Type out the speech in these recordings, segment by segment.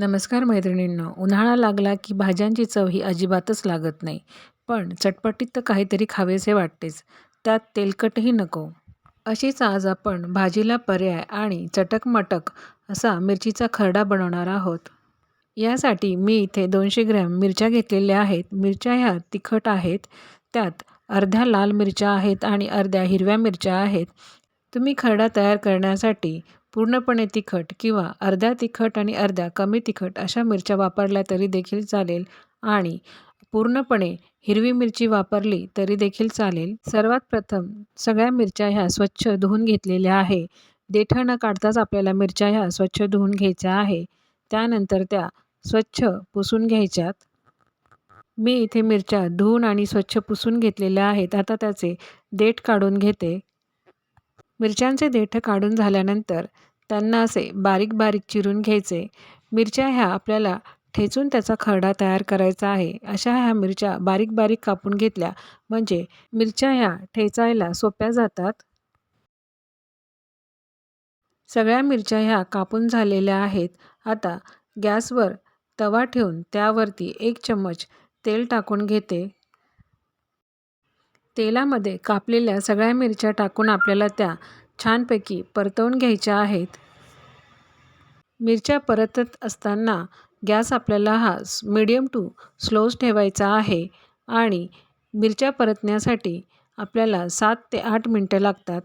नमस्कार मैत्रिणींनो. उन्हाळा लागला की भाज्यांची चव ही अजिबातच लागत नाही. पण चटपटीत तर काहीतरी खावेसे वाटतेच. त्यात तेलकटही नको. अशीच आज आपण भाजीला पर्याय आणि चटकमटक असा मिरचीचा खरडा बनवणार आहोत. यासाठी मी इथे 200 ग्रॅम मिरच्या घेतलेल्या आहेत. मिरच्या ह्या तिखट आहेत. त्यात अर्ध्या लाल मिरच्या आहेत आणि अर्ध्या हिरव्या मिरच्या आहेत. तुम्ही खरडा तयार करण्यासाठी पूर्णपणे तिखट किंवा अर्ध्या तिखट आणि अर्ध्या कमी तिखट अशा मिरच्या वापरल्या तरी देखील चालेल आणि पूर्णपणे हिरवी मिरची वापरली तरी देखील चालेल. सर्वात प्रथम सगळ्या मिरच्या ह्या स्वच्छ धुवून घेतलेल्या आहे. देठ न काढताच आपल्याला मिरच्या ह्या स्वच्छ धुवून घ्यायच्या आहे. त्यानंतर त्या स्वच्छ पुसून घ्यायच्यात. मी इथे मिरच्या धुवून आणि स्वच्छ पुसून घेतलेल्या आहेत. आता त्याचे देठ काढून घेते. मिरच्यांचे देठ काढून झाल्यानंतर त्यांना असे बारीक बारीक चिरून घ्यायचे. मिरच्या ह्या आपल्याला ठेचून त्याचा खरडा तयार करायचा आहे. अशा ह्या मिरच्या बारीक बारीक कापून घेतल्या म्हणजे मिरच्या ह्या ठेचायला सोप्या जातात. सगळ्या मिरच्या ह्या कापून झालेल्या आहेत. आता गॅसवर तवा ठेवून त्यावरती 1 चम्मच तेल टाकून घेते. तेलामध्ये कापलेल्या सगळ्या मिरच्या टाकून आपल्याला त्या छानपैकी परतवून घ्यायच्या आहेत. मिरच्या परतत असताना गॅस आपल्याला हा मीडियम टू स्लोच ठेवायचा आहे आणि मिरच्या परतण्यासाठी आपल्याला 7 ते 8 मिनटं लागतात.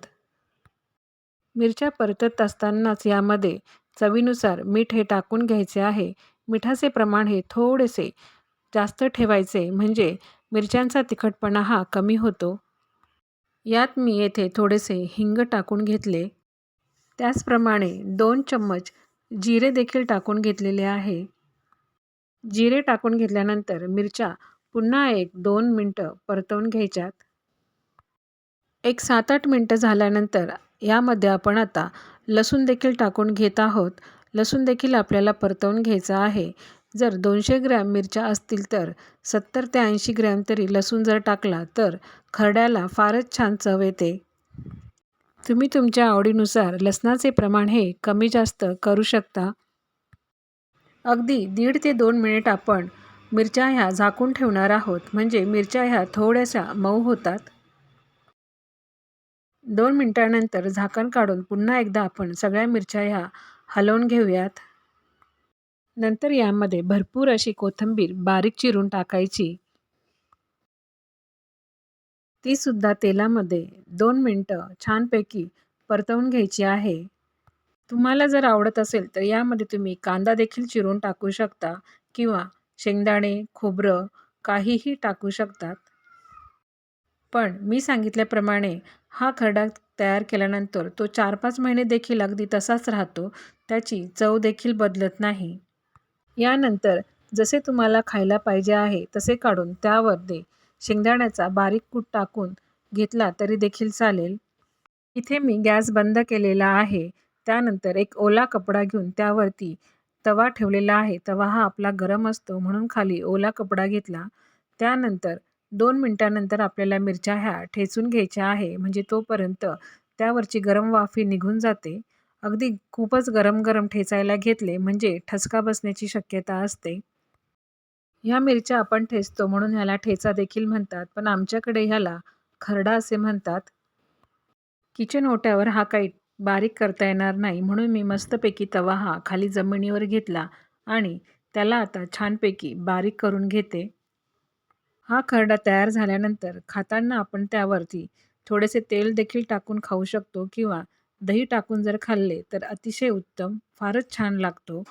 मिरच्या परतत असतानाच यामध्ये चवीनुसार मीठ हे टाकून घ्यायचे आहे. मिठाचे प्रमाण हे थोडेसे जास्त ठेवायचे म्हणजे मिरच्यांचा तिखटपणा हा कमी होतो. यात मी येथे थोडेसे हिंग टाकून घेतले. त्याचप्रमाणे 2 चम्मच जिरे देखील टाकून घेतलेले आहे. जिरे टाकून घेतल्यानंतर मिरच्या पुन्हा 1-2 मिनटं परतवून घ्यायच्यात. एक 7-8 मिनटं झाल्यानंतर यामध्ये आपण आता लसूण देखील टाकून घेत आहोत. लसूण देखील आपल्याला परतवून घ्यायचा आहे. जर 200 ग्रॅम मिरच्या असतील तर 70 ते 80 ग्रॅम तरी लसूण जर टाकला तर खरड्याला फारच छान चव येते. तुम्ही तुमच्या आवडीनुसार लसणाचे प्रमाण हे कमी जास्त करू शकता. अगदी 1.5 ते 2 मिनिट आपण मिरच्या ह्या झाकून ठेवणार आहोत म्हणजे मिरच्या ह्या थोड्याशा मऊ होतात. 2 मिनिटांनंतर झाकण काढून पुन्हा एकदा आपण सगळ्या मिरच्या ह्या हलवून घेऊयात. नंतर यामध्ये भरपूर अशी कोथिंबीर बारीक चिरून टाकायची. ती सुद्धा तेलामध्ये 2 मिनिटं छानपैकी परतवून घ्यायची आहे. तुम्हाला जर आवडत असेल तर यामध्ये तुम्ही कांदा देखील चिरून टाकू शकता किंवा शेंगदाणे, खोबरं काहीही टाकू शकतात. पण मी सांगितल्याप्रमाणे हा खरडा तयार केल्यानंतर तो 4-5 महिने देखील अगदी तसाच राहतो. त्याची चव देखील बदलत नाही. यानंतर जसे तुम्हाला खायला पाहिजे आहे तसे काढून त्यामध्ये शेंगदाण्याचा बारीक कूट टाकून घेतला तरी देखील चालेल. इथे मी गॅस बंद केलेला आहे. त्यानंतर एक ओला कपडा घेऊन त्यावरती तवा ठेवलेला आहे. तवा हा आपला गरम असतो म्हणून खाली ओला कपडा घेतला. त्यानंतर 2 मिनिटांनंतर आपल्याला मिरच्या ह्या ठेचून घ्यायच्या आहे म्हणजे तोपर्यंत त्यावरची गरम वाफ ही निघून जाते. अगदी खूपच गरम गरम ठेचायला घेतले म्हणजे ठसका बसण्याची शक्यता असते. ह्या मिरच्या आपण ठेचतो म्हणून ह्याला ठेचा देखील म्हणतात, पण आमच्याकडे ह्याला खरडा असे म्हणतात. किचन ओट्यावर हा काही बारीक करता येणार नाही म्हणून मी मस्तपैकी तवा हा खाली जमिनीवर घेतला आणि त्याला आता छानपैकी बारीक करून घेते. हा खरडा तयार झाल्यानंतर खाताना आपण त्यावरती थोडेसे तेल देखील टाकून खाऊ शकतो किंवा दही टाकून जर खाल्ले तर अतिशय उत्तम, फारच छान लागतो.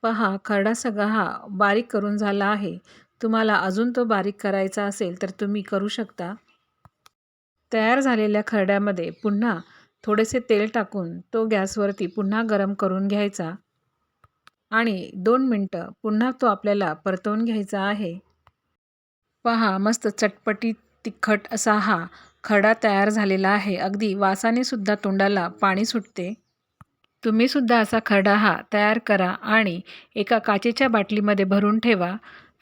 पहा खरडा सगळा हा बारीक करून झाला आहे. तुम्हाला अजून तो बारीक करायचा असेल तर तुम्ही करू शकता. तयार झालेल्या खरड्यामध्ये पुन्हा थोडेसे तेल टाकून तो गॅसवरती पुन्हा गरम करून घ्यायचा आणि 2 मिनटं पुन्हा तो आपल्याला परतवून घ्यायचा आहे. पहा मस्त चटपटीत तिखट असा हा खरडा तयार झालेला आहे. अगदी वासाने सुद्धा तोंडाला पाणी सुटते. तुम्ही सुद्धा असा खरडा हा तयार करा आणि एका काचेच्या बाटलीमध्ये भरून ठेवा.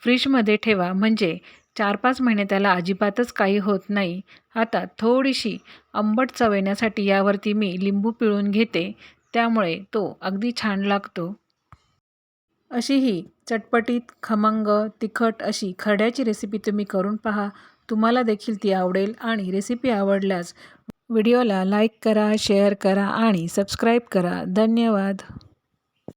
फ्रीजमध्ये ठेवा म्हणजे 4-5 महिने त्याला अजिबातच काही होत नाही. आता थोडीशी आंबट चव येण्यासाठी यावरती मी लिंबू पिळून घेते. त्यामुळे तो अगदी छान लागतो. अशी ही चटपटीत, खमंग, तिखट अशी खरड्याची रेसिपी तुम्ही करून पहा. तुम्हाला देखील ती आवडेल आणि रेसिपी आवडल्यास व्हिडिओला लाईक करा, शेअर करा आणि सबस्क्राईब करा. धन्यवाद.